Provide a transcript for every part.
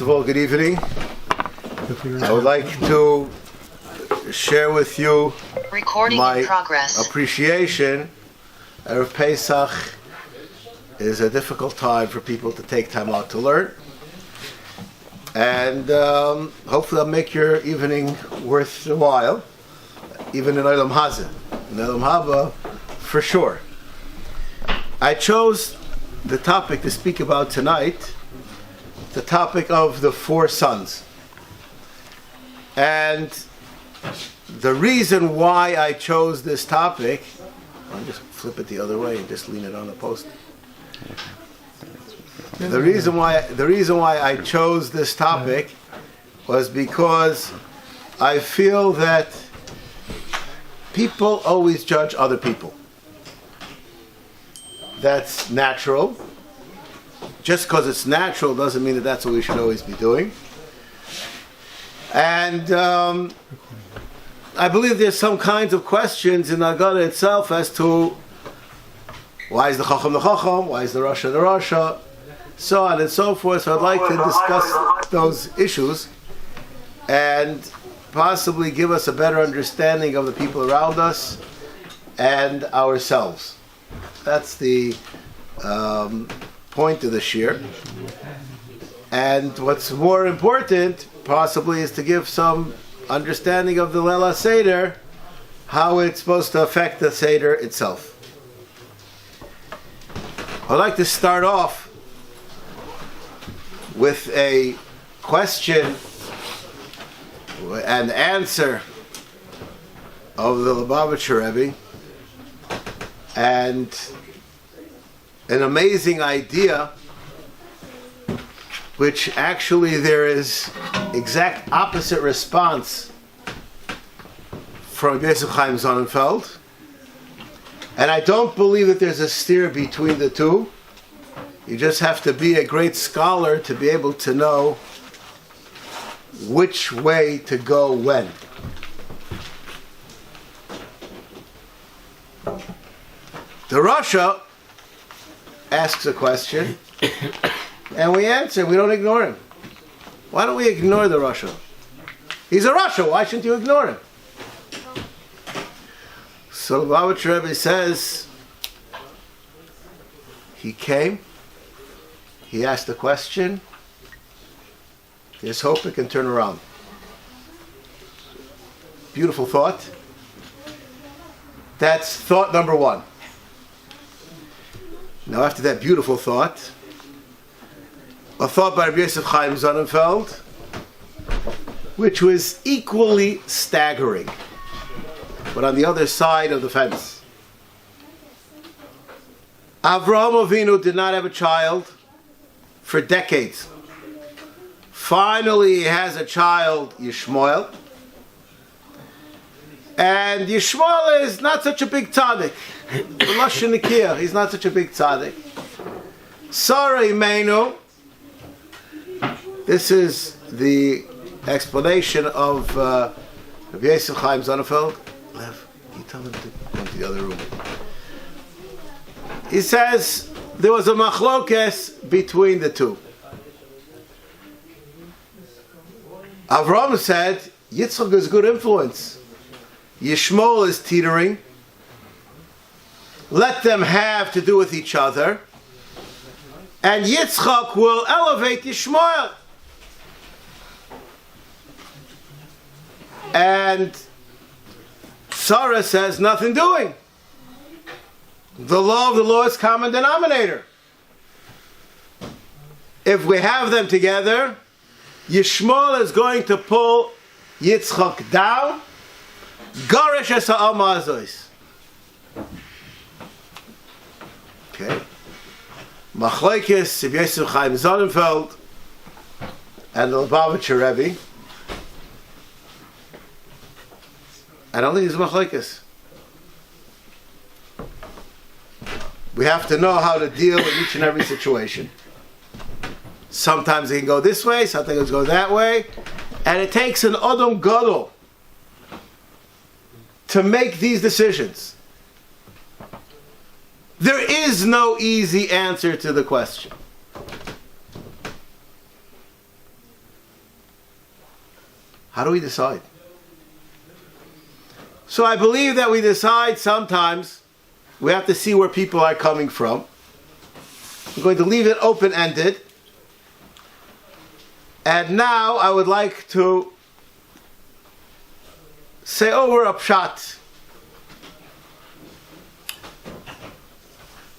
of all, good evening. I would like to share with you my appreciation. Erev Pesach is a difficult time for people to take time out to learn. And hopefully I'll make your evening worth a while, even in Olam Hazeh. In Olam Haba, for sure. I chose the topic to speak about tonight, the topic of the four sons. And the reason why I chose this topic, I'll just flip it the other way and just lean it on the post. The reason why I chose this topic was because I feel that people always judge other people. That's natural. Just because it's natural doesn't mean that that's what we should always be doing. And I believe there's some kinds of questions in Agada itself as to why is the Chacham, why is the Rasha, so on and so forth. So I'd like to discuss those issues and possibly give us a better understanding of the people around us and ourselves. That's the point of the shir. And what's more important, possibly, is to give some understanding of the Leila Seder, how it's supposed to affect the Seder itself. I'd like to start off with a question and answer of the Lubavitcher Rebbe, and an amazing idea, which actually there is exact opposite response from Beis Chaim Sonnenfeld, and I don't believe that there's a steer between the two. You just have to be a great scholar to be able to know which way to go when. The Rasha asks a question, and we answer. We don't ignore him. Why don't we ignore the Rasha? He's a Rasha. Why shouldn't you ignore him? So the Lubavitcher Rebbe says, he came, he asked a question, there's hope it can turn around. Beautiful thought. That's thought number one. Now after that beautiful thought, a thought by Rabbi Yosef Chaim Sonnenfeld, which was equally staggering, but on the other side of the fence. Avrohom Avinu did not have a child for decades. Finally he has a child, Yishmael. And Yishmael is not such a big tzaddik. He's not such a big tzaddik. Sarah Imenu, this is the explanation of Rabbi Yosef Chaim Sonnenfeld. Lev, you tell him to go into the other room. He says there was a machlokes between the two. Avram said Yitzchak is good influence. Yishmael is teetering. Let them have to do with each other, and Yitzchak will elevate Yishmael. And Sarah says nothing doing. The law of the lowest common denominator. If we have them together, Yishmael is going to pull Yitzchak down. Garish es ha'alma azois. Okay. Machlokes Rabbi Yosef Chaim Sonnenfeld and the Lubavitcher Rebbe. I don't think it's machlokes. We have to know how to deal with each and every situation. Sometimes it can go this way, sometimes it can go that way, and it takes an Adam Gadol to make these decisions. There is no easy answer to the question. How do we decide? So I believe that we decide sometimes we have to see where people are coming from. I'm going to leave it open-ended. And now I would like to say over a pshat.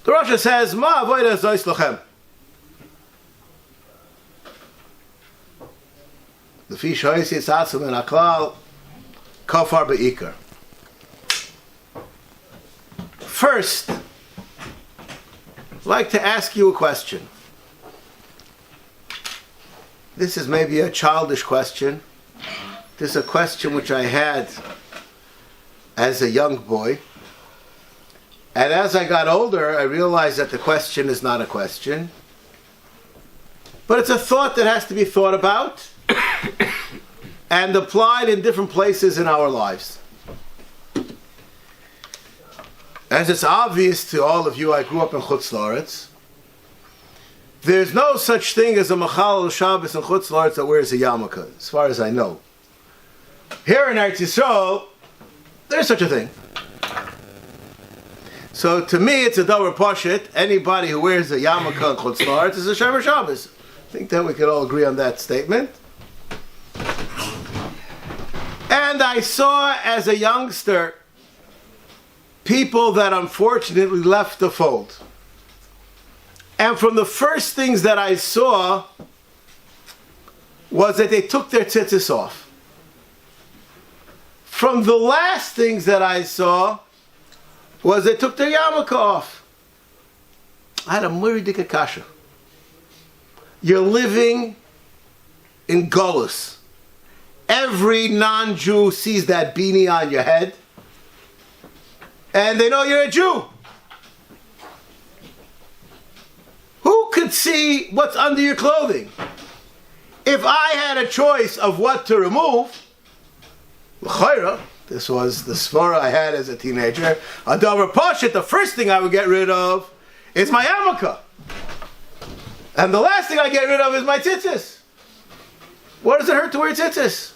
The Rasha says, Ma avoida zois lochem. Lefi shoyis yisatzum en haklal kafar be'ikar. First, I'd like to ask you a question. This is maybe a childish question. This is a question which I had as a young boy. And as I got older, I realized that the question is not a question. But it's a thought that has to be thought about and applied in different places in our lives. As it's obvious to all of you, I grew up in Chutz La'aretz. There's no such thing as a Machal Shabbos in Chutz La'aretz that wears a yarmulke, as far as I know. Here in Eretz Yisrael, there's such a thing. So to me, it's a davar pashit. Anybody who wears a yarmulke in Chutz La'aretz is a Shomer Shabbos. I think that we could all agree on that statement. And I saw as a youngster people that unfortunately left the fold. And from the first things that I saw was that they took their tzitzis off. From the last things that I saw was they took their yarmulke off. I had a muridika kasha. You're living in Golus. Every non-Jew sees that beanie on your head, and they know you're a Jew. Who could see what's under your clothing? If I had a choice of what to remove, l'chayra, this was the svara I had as a teenager, a davar pashit, the first thing I would get rid of is my yarmulke. And the last thing I get rid of is my tzitzis. What does it hurt to wear tzitzis?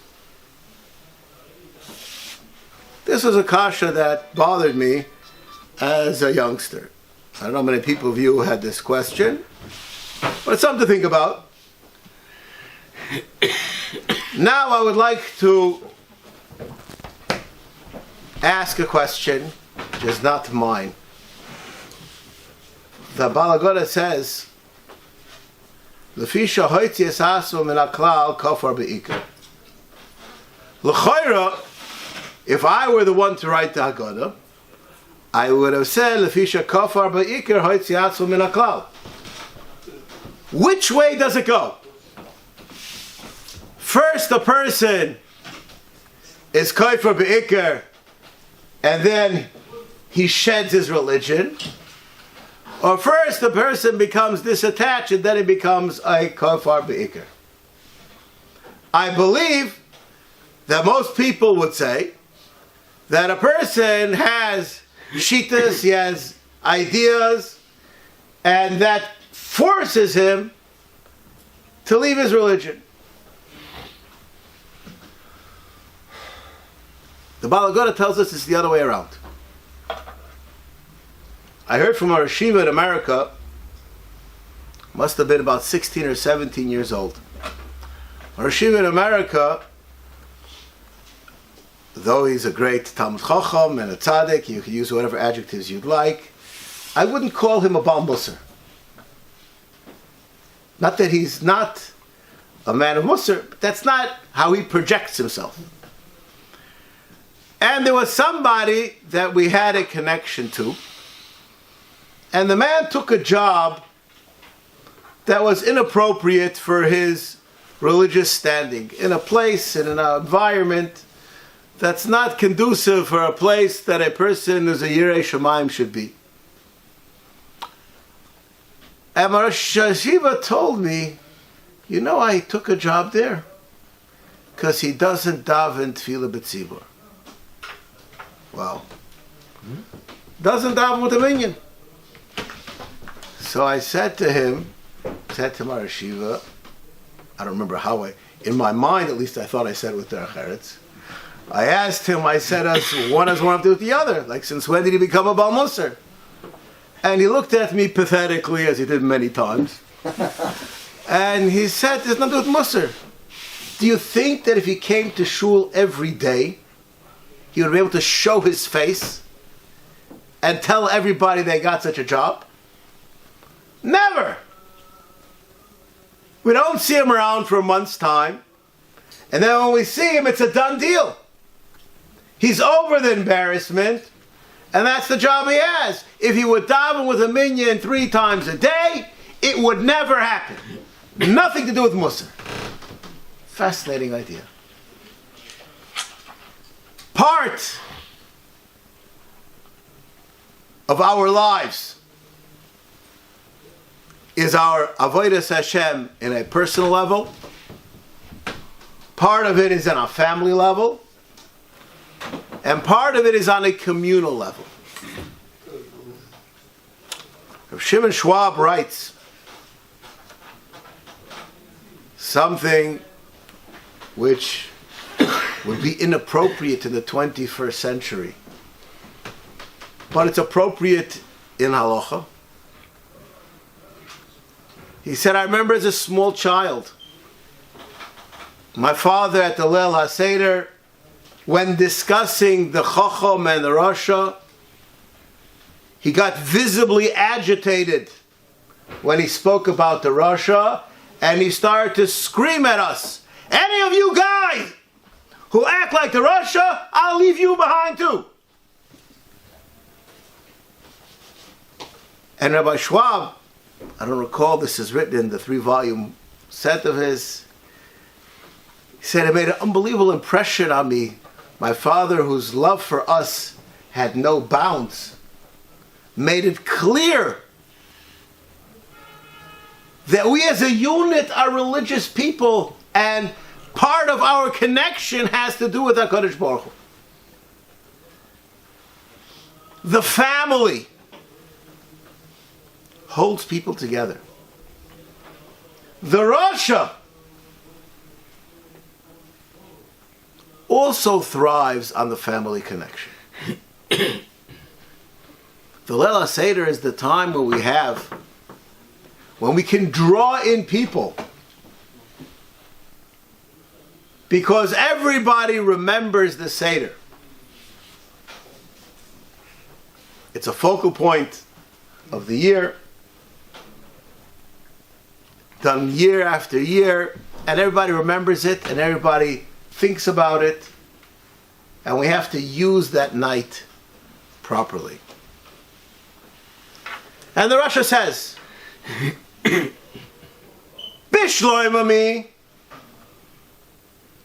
This was a kasha that bothered me as a youngster. I don't know how many people of you had this question, but it's something to think about. Now I would like to ask a question, which is not mine. The Balagoda says, L'fisha hoitzi esasu min haklal kafar be'ikar. L'chayra, if I were the one to write the Haggadah, I would have said, L'fisha kafar be'ikar hoitzi esasu min haklal. Which way does it go? First, the person is kafar be'ikar, and then he sheds his religion. Or first the person becomes disattached and then he becomes a kafar be'ikar. I believe that most people would say that a person has shittas, he has ideas, and that forces him to leave his religion. The Balagoda tells us it's the other way around. I heard from a yeshiva in America, must have been about 16 or 17 years old. A yeshiva in America, though he's a great Talmud Chacham and a tzaddik, you can use whatever adjectives you'd like, I wouldn't call him a Baal Musar. Not that he's not a man of Musar, but that's not how he projects himself. And there was somebody that we had a connection to, and the man took a job that was inappropriate for his religious standing, in a place, in an environment that's not conducive for a place that a person who's a Yirei Shamayim should be. And my Rosh Hashiva told me, you know, I took a job there because he doesn't daven tefillah b'tzibur. Wow. Doesn't daven with a minyan. So I said to him, said to my yeshiva, I don't remember how in my mind at least I thought I said with Derech Eretz. I asked him, I said, one has one to do with the other. Like, since when did he become a Baal Musar? And he looked at me pathetically, as he did many times. And he said, there's nothing to do with Musar. Do you think that if he came to shul every day, he would be able to show his face and tell everybody they got such a job? Never! We don't see him around for a month's time. And then when we see him, it's a done deal. He's over the embarrassment, and that's the job he has. If he would daven with a minyan 3 times a day, it would never happen. Nothing to do with Musar. Fascinating idea. Part of our lives is our avodas Hashem in a personal level. Part of it is on a family level. And part of it is on a communal level. Shimon Schwab writes something which would be inappropriate in the 21st century. But it's appropriate in halacha. He said, I remember as a small child, my father at the Leil HaSeder, when discussing the Chacham and the Rasha, he got visibly agitated when he spoke about the Rasha, and he started to scream at us, any of you guys who act like the Rasha, I'll leave you behind too. And Rabbi Schwab, I don't recall, this is written in the 3-volume set of his, he said, it made an unbelievable impression on me. My father, whose love for us had no bounds, made it clear that we as a unit are religious people, and part of our connection has to do with HaKadosh Baruch Hu. The family holds people together. The Rasha also thrives on the family connection. The Leil HaSeder is the time when we can draw in people, because everybody remembers the Seder. It's a focal point of the year, done year after year, and everybody remembers it, and everybody thinks about it, and we have to use that night properly. And the Rasha says, Bishloimami,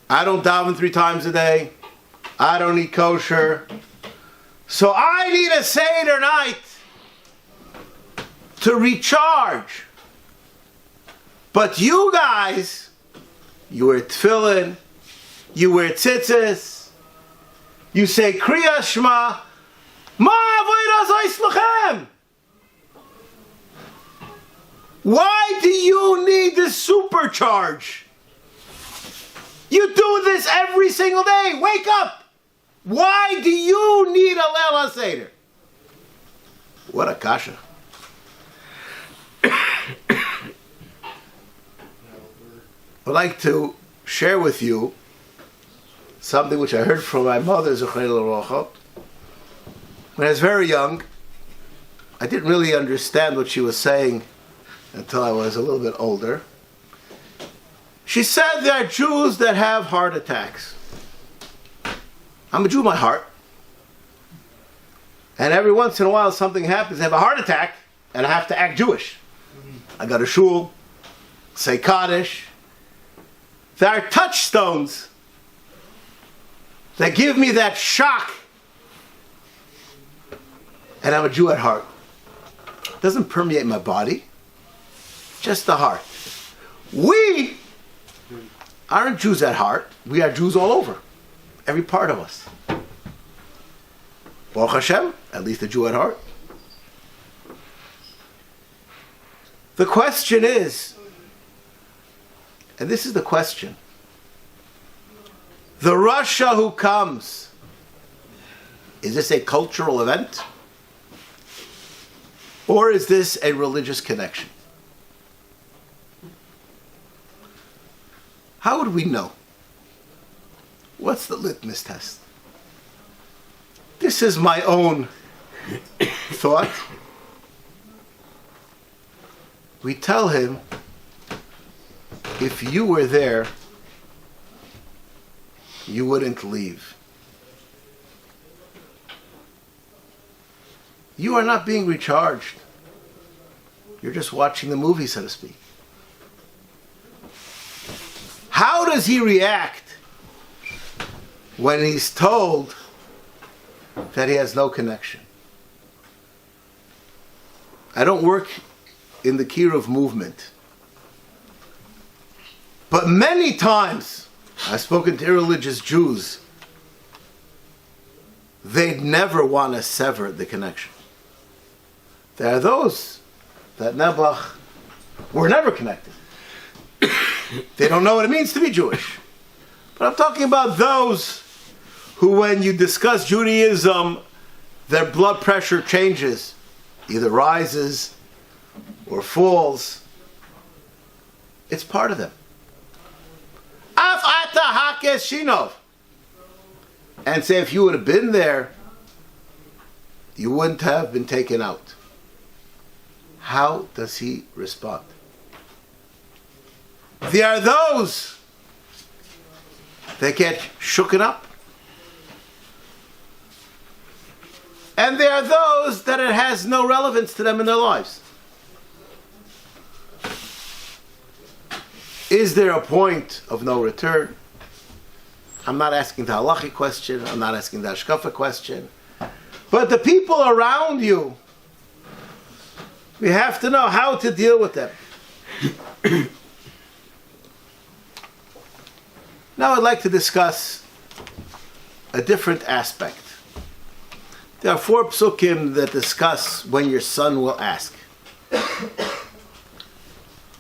I don't daven 3 times a day, I don't eat kosher, so I need a Seder night to recharge. But you guys, you wear tefillin, you wear tzitzis, you say Kriya Shema, Ma avodas ha'islechem. Why do you need the supercharge? You do this every single day. Wake up. Why do you need a Leil HaSeder? What a kasha. I'd like to share with you something which I heard from my mother, Zechariah L'Rocha. When I was very young, I didn't really understand what she was saying until I was a little bit older. She said there are Jews that have heart attacks. I'm a Jew in my heart. And every once in a while something happens, I have a heart attack, and I have to act Jewish. I go to shul, say Kaddish. There are touchstones that give me that shock. And I'm a Jew at heart. It doesn't permeate my body, just the heart. We aren't Jews at heart. We are Jews all over. Every part of us. Baruch Hashem, at least a Jew at heart. The question is, And this is the question. The Rasha who comes, is this a cultural event? Or is this a religious connection? How would we know? What's the litmus test? This is my own thought. We tell him, if you were there, you wouldn't leave. You are not being recharged. You're just watching the movie, so to speak. How does he react when he's told that he has no connection? I don't work in the Kiruv movement, but many times I've spoken to irreligious Jews. They'd never want to sever the connection. There are those that Nebuch were never connected. They don't know what it means to be Jewish. But I'm talking about those who, when you discuss Judaism, their blood pressure changes, either rises or falls. It's part of them. Af ata hakes shinov. And say, if you would have been there, you wouldn't have been taken out. How does he respond? There are those that get shooken up. And there are those that it has no relevance to them in their lives. Is there a point of no return? I'm not asking the halachic question. I'm not asking the hashkafa question. But the people around you, we have to know how to deal with them. Now I'd like to discuss a different aspect. There are 4 psukim that discuss when your son will ask. I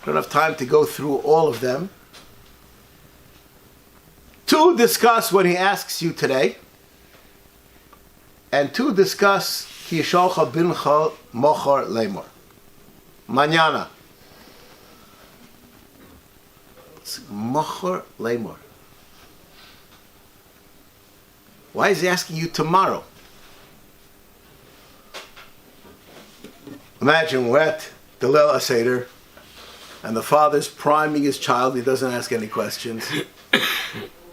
don't have time to go through all of them. 2 discuss when he asks you today. And 2 discuss ki yishalcha bincha mochar lemor. Mañana. It's mochar lemor. Why is he asking you tomorrow? Imagine we're at the Leil Seder, and the father's priming his child. He doesn't ask any questions.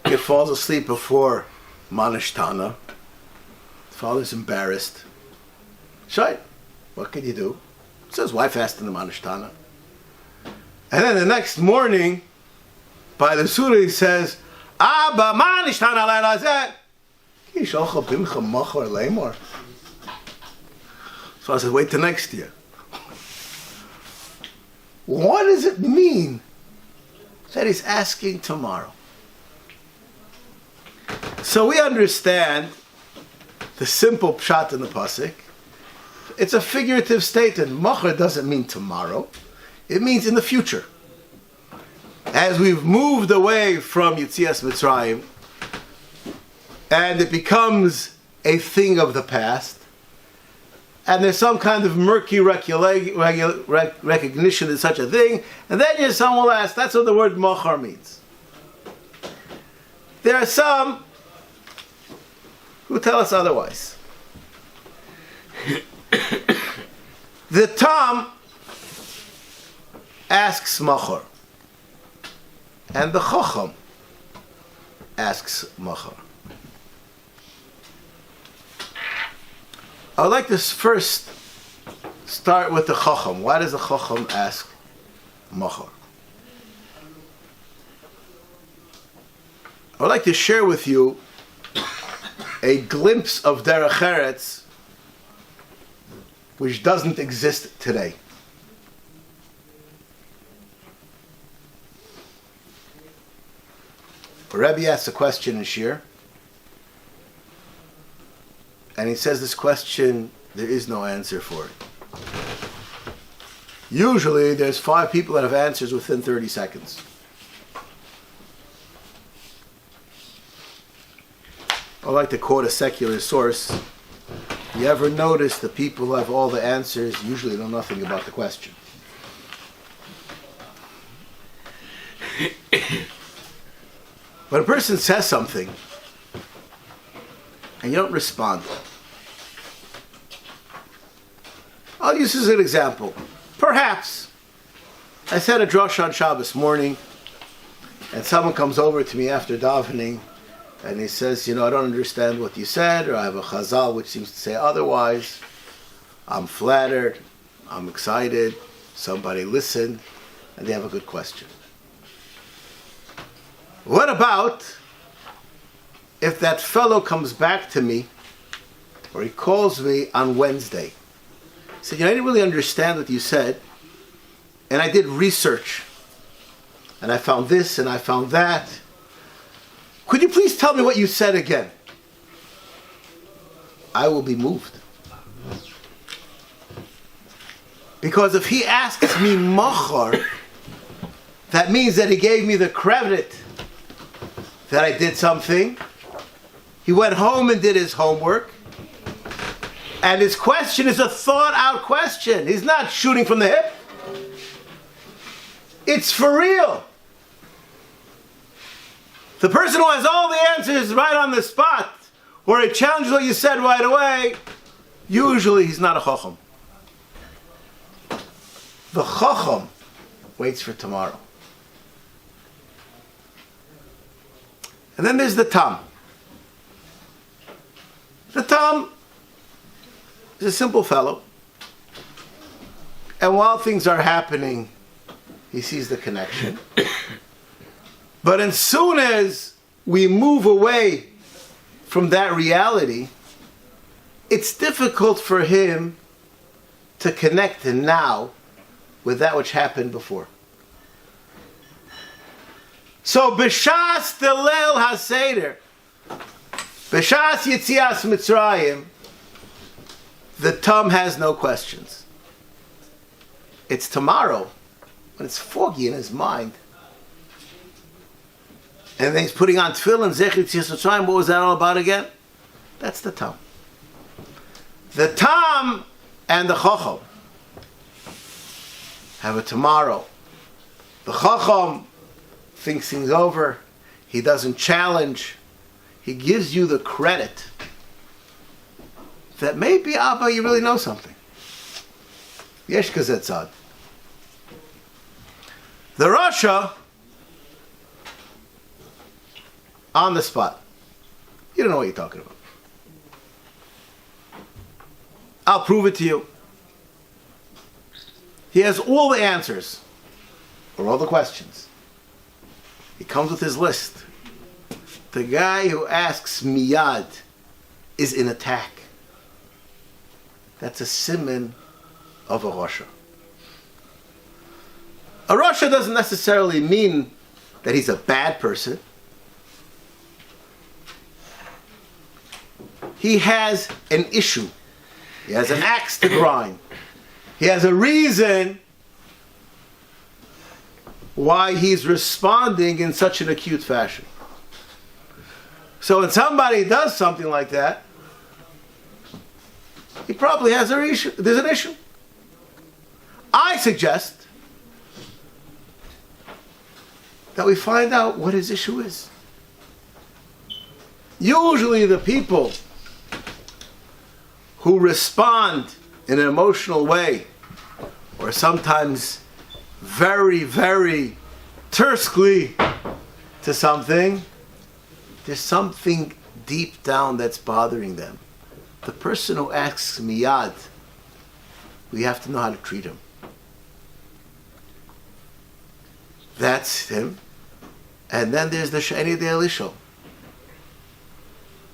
He falls asleep before Manishtana. The father's embarrassed. Shai, what can you do? So his wife asked in the Manishtana. And then the next morning, by the Surah, he says, Abba Manishtana Leilazet. So I said, wait till next year. What does it mean that he's asking tomorrow? So we understand the simple pshat in the pasuk. It's a figurative statement. Machar doesn't mean tomorrow. It means in the future. As we've moved away from Yetzias Mitzrayim, and it becomes a thing of the past, and there's some kind of murky recognition in such a thing, and then your son will ask, that's what the word machar means. There are some who tell us otherwise. The Tam asks machar, and the Chacham asks machar. I would like to first start with the Chacham. Why does the Chacham ask machar? I would like to share with you a glimpse of Derech Eretz which doesn't exist today. A Rebbe asks a question in Shir, and he says this question, there is no answer for it. Usually there's 5 people that have answers within 30 seconds. like to quote a secular source. You ever notice the people who have all the answers usually know nothing about the question? When a person says something and you don't respond, I'll use this as an example. Perhaps I said a drasha on Shabbos morning, and someone comes over to me after davening, and he says, I don't understand what you said, or I have a chazal which seems to say otherwise. I'm flattered, I'm excited, somebody listened, and they have a good question. What about if that fellow comes back to me, or he calls me on Wednesday? He said, I didn't really understand what you said, and I did research, and I found this and I found that. Could you please tell me what you said again? I will be moved. Because if he asks me machar, that means that he gave me the credit that I did something. He went home and did his homework. And his question is a thought-out question. He's not shooting from the hip. It's for real. The person who has all the answers right on the spot, or he challenges what you said right away, usually he's not a chacham. The chacham waits for tomorrow. And then there's the tam. The tam is a simple fellow. And while things are happening, he sees the connection. But as soon as we move away from that reality, it's difficult for him to connect now with that which happened before. So, B'shas Delel HaSeder, B'shas Yitzias Mitzrayim, the Tam has no questions. It's tomorrow, when it's foggy in his mind. And then he's putting on tefillin, Zecher Yitzias Mitzrayim. What was that all about again? That's the Tam. The Tam and the Chacham have a tomorrow. The Chacham thinks things over. He doesn't challenge. He gives you the credit that maybe, Abba, you really know something. Yesh kazet tzad. The Rasha, on the spot. You don't know what you're talking about. I'll prove it to you. He has all the answers for all the questions. He comes with his list. The guy who asks miyad is in attack. That's a siman of a Rasha. A Rasha doesn't necessarily mean that he's a bad person. He has an issue. He has an axe to grind. He has a reason why he's responding in such an acute fashion. So when somebody does something like that, he probably has an issue. There's an issue. I suggest that we find out what his issue is. Usually the people who respond in an emotional way, or sometimes very, very tersely to something, there's something deep down that's bothering them. The person who asks miyad, we have to know how to treat him. That's him. And then there's the Sheni de Elisho.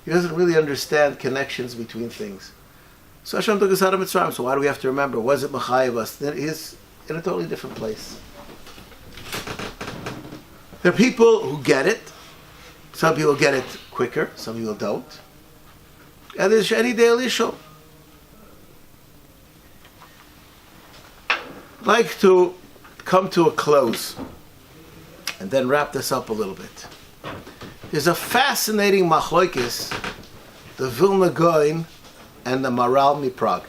He doesn't really understand connections between things. So Hashem took us out of Mitzrayim. So why do we have to remember? Was it Machayev us? He's in a totally different place. There are people who get it. Some people get it quicker. Some people don't. And there's Sheni de Elisho. I'd like to come to a close and then wrap this up a little bit. There's a fascinating machlokes the Vilna Gaon, and the Maral Prague.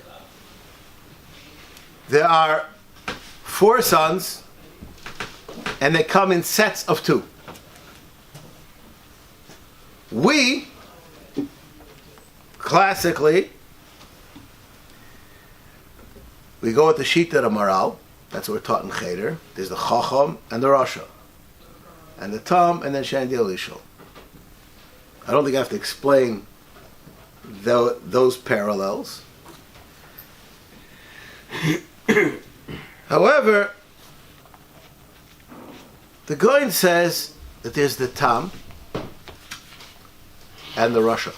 There are 4 sons, and they come in sets of 2. We, classically, we go with the Shita of Maral. That's what we're taught in Cheder. There's the Chacham and the Rasha, and the Tam, and then Shen Lishol. I don't think I have to explain those parallels. However, the Goin says that there's the Tam and the Rasha.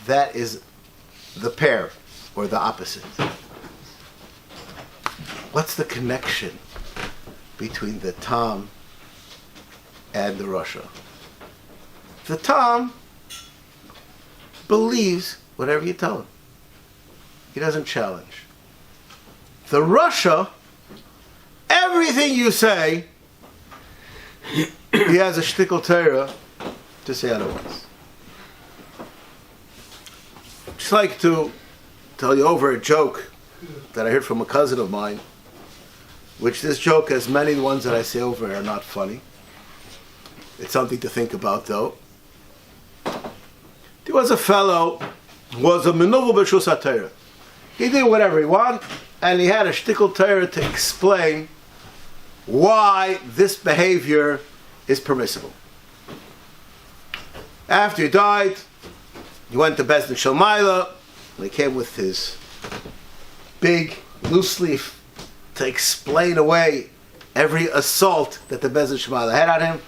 That is the pair, or the opposite. What's the connection between the Tam and the Rasha? The Tam believes whatever you tell him. He doesn't challenge. The Rasha, everything you say, he has a shtickle Torah to say otherwise. Just like to tell you over a joke that I heard from a cousin of mine, which this joke, as many ones that I say over, are not funny. It's something to think about, though. There was a fellow who was a menuvel b'shus HaTorah. He did whatever he wanted, and he had a shtickle Torah to explain why this behavior is permissible. After he died, he went to Beis Shamayla, and he came with his big loose leaf to explain away every assault that the Beis Shamayla had on him,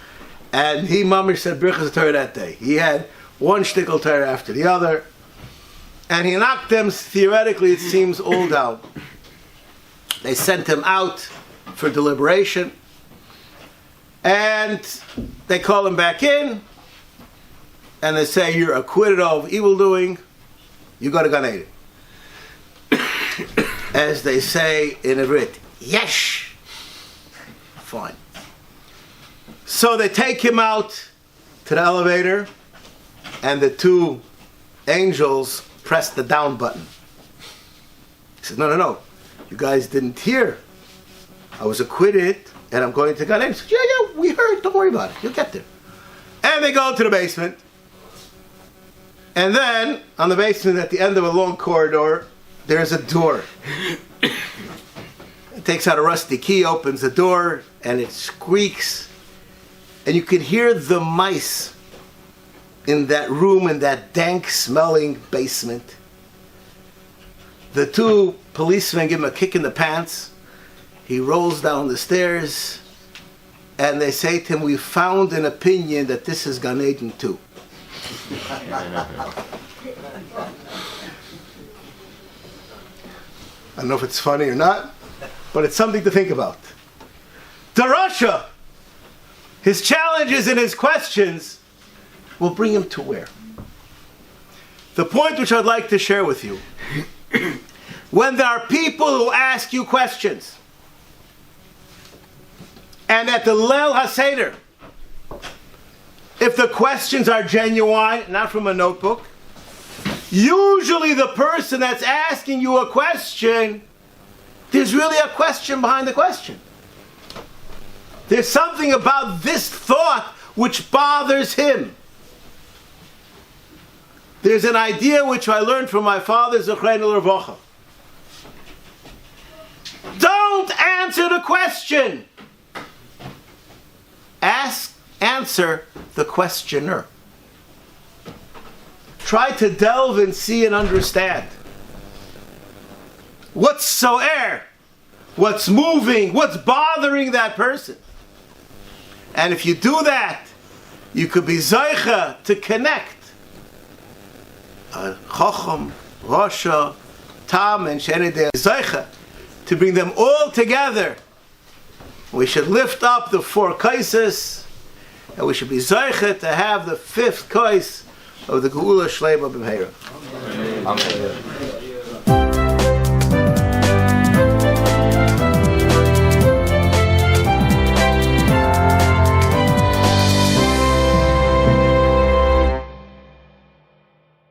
and he mamish said Birchas Torah that day. He had one shtickle Torah after the other, and he knocked them, theoretically it seems, all down. They sent him out for deliberation, and they call him back in, and they say, you're acquitted of evil doing, you go to Gan Eden. As they say in Ivrit, yesh! Fine. So they take him out to the elevator, and the 2 angels press the down button. He says, no, you guys didn't hear. I was acquitted, and I'm going to Gan Eden. He says, yeah, we heard, don't worry about it, you'll get there. And they go to the basement, and then, on the basement, at the end of a long corridor, there's a door. It takes out a rusty key, opens the door, and it squeaks, and you can hear the mice in that room, in that dank-smelling basement. The 2 policemen give him a kick in the pants. He rolls down the stairs, and they say to him, we found an opinion that this is Gan Eden too. I don't know if it's funny or not, but it's something to think about. The Rasha, his challenges and his questions will bring him to where? The point which I'd like to share with you, when there are people who ask you questions, and at the Leil HaSeder, if the questions are genuine, not from a notebook, usually the person that's asking you a question, there's really a question behind the question. There's something about this thought which bothers him. There's an idea which I learned from my father, Zechreinu L'Ravacha. Don't answer the question. Answer the questioner. Try to delve and see and understand. What's so'er? What's moving? What's bothering that person? And if you do that, you could be Zaycha to connect Chacham, Rasha, Tam, and Shenedeh Zaycha, to bring them all together. We should lift up the 4 kaises, and we should be Zaycha to have the 5th kais of the Geula Shlema B'Meira. Amen.